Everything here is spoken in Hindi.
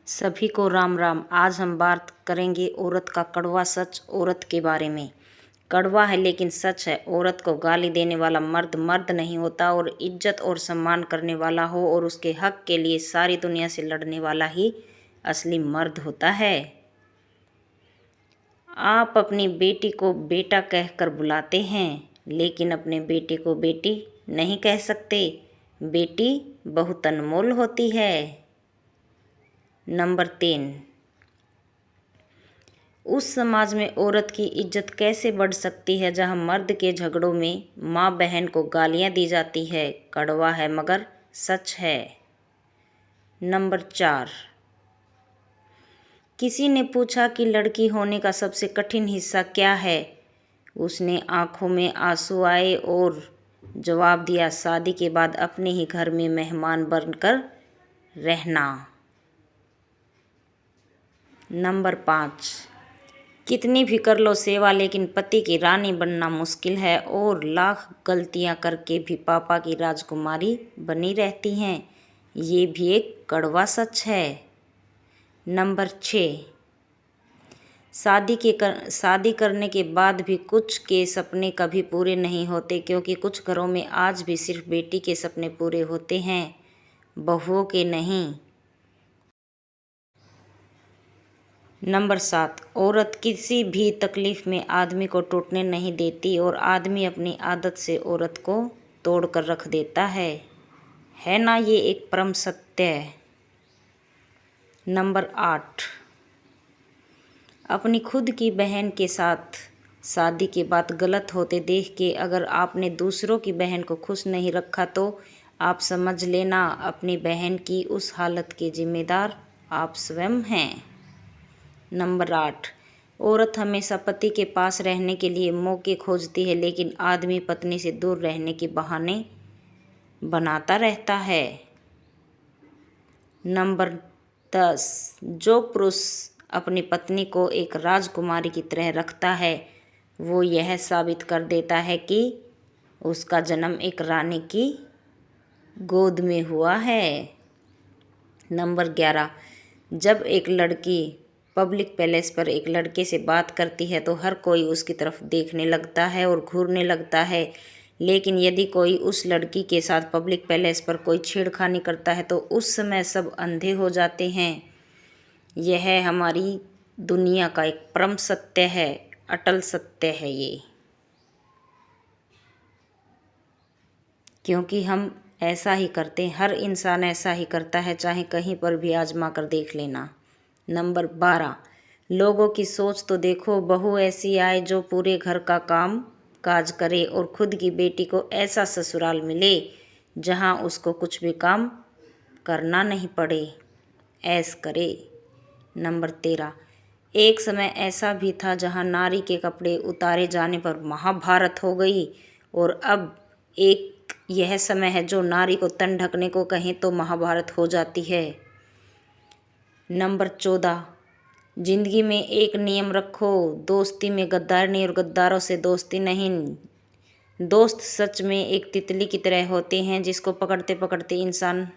सभी को राम राम। आज हम बात करेंगे औरत का कड़वा सच, औरत के बारे में। कड़वा है लेकिन सच है। औरत को गाली देने वाला मर्द मर्द नहीं होता, और इज्जत और सम्मान करने वाला हो और उसके हक के लिए सारी दुनिया से लड़ने वाला ही असली मर्द होता है। आप अपनी बेटी को बेटा कहकर बुलाते हैं, लेकिन अपने बेटे को बेटी नहीं कह सकते। बेटी बहुत अनमोल होती है। नंबर 3, उस समाज में औरत की इज्जत कैसे बढ़ सकती है जहां मर्द के झगड़ों में माँ बहन को गालियां दी जाती है। कड़वा है मगर सच है। नंबर 4, किसी ने पूछा कि लड़की होने का सबसे कठिन हिस्सा क्या है। उसने आंखों में आंसू आए और जवाब दिया, शादी के बाद अपने ही घर में मेहमान बनकर रहना। नंबर 5, कितनी भी कर लो सेवा, लेकिन पति की रानी बनना मुश्किल है, और लाख गलतियां करके भी पापा की राजकुमारी बनी रहती हैं। ये भी एक कड़वा सच है। नंबर 6, शादी करने के बाद भी कुछ के सपने कभी पूरे नहीं होते, क्योंकि कुछ घरों में आज भी सिर्फ बेटी के सपने पूरे होते हैं, बहुओं के नहीं। नंबर 7, औरत किसी भी तकलीफ में आदमी को टूटने नहीं देती, और आदमी अपनी आदत से औरत को तोड़ कर रख देता है ना। ये एक परम सत्य है। नंबर 8, अपनी खुद की बहन के साथ शादी के बाद गलत होते देख के अगर आपने दूसरों की बहन को खुश नहीं रखा, तो आप समझ लेना अपनी बहन की उस हालत के जिम्मेदार आप स्वयं हैं। नंबर 8, औरत हमेशा पति के पास रहने के लिए मौके खोजती है, लेकिन आदमी पत्नी से दूर रहने के बहाने बनाता रहता है। नंबर 10, जो पुरुष अपनी पत्नी को एक राजकुमारी की तरह रखता है, वो यह साबित कर देता है कि उसका जन्म एक रानी की गोद में हुआ है। नंबर 11, जब एक लड़की पब्लिक प्लेस पर एक लड़के से बात करती है तो हर कोई उसकी तरफ देखने लगता है और घूरने लगता है, लेकिन यदि कोई उस लड़की के साथ पब्लिक प्लेस पर कोई छेड़खानी करता है तो उस समय सब अंधे हो जाते हैं। यह हमारी दुनिया का एक परम सत्य है, अटल सत्य है ये, क्योंकि हम ऐसा ही करते हैं। हर इंसान ऐसा ही करता है, चाहे कहीं पर भी आजमा कर देख लेना। नंबर 12, लोगों की सोच तो देखो, बहू ऐसी आए जो पूरे घर का काम काज करे और खुद की बेटी को ऐसा ससुराल मिले जहां उसको कुछ भी काम करना नहीं पड़े, ऐश करे। नंबर 13, एक समय ऐसा भी था जहां नारी के कपड़े उतारे जाने पर महाभारत हो गई, और अब एक यह समय है जो नारी को तन ढकने को कहें तो महाभारत हो जाती है। नंबर 14, जिंदगी में एक नियम रखो, दोस्ती में गद्दार नहीं और गद्दारों से दोस्ती नहीं। दोस्त सच में एक तितली की तरह होते हैं, जिसको पकड़ते पकड़ते इंसान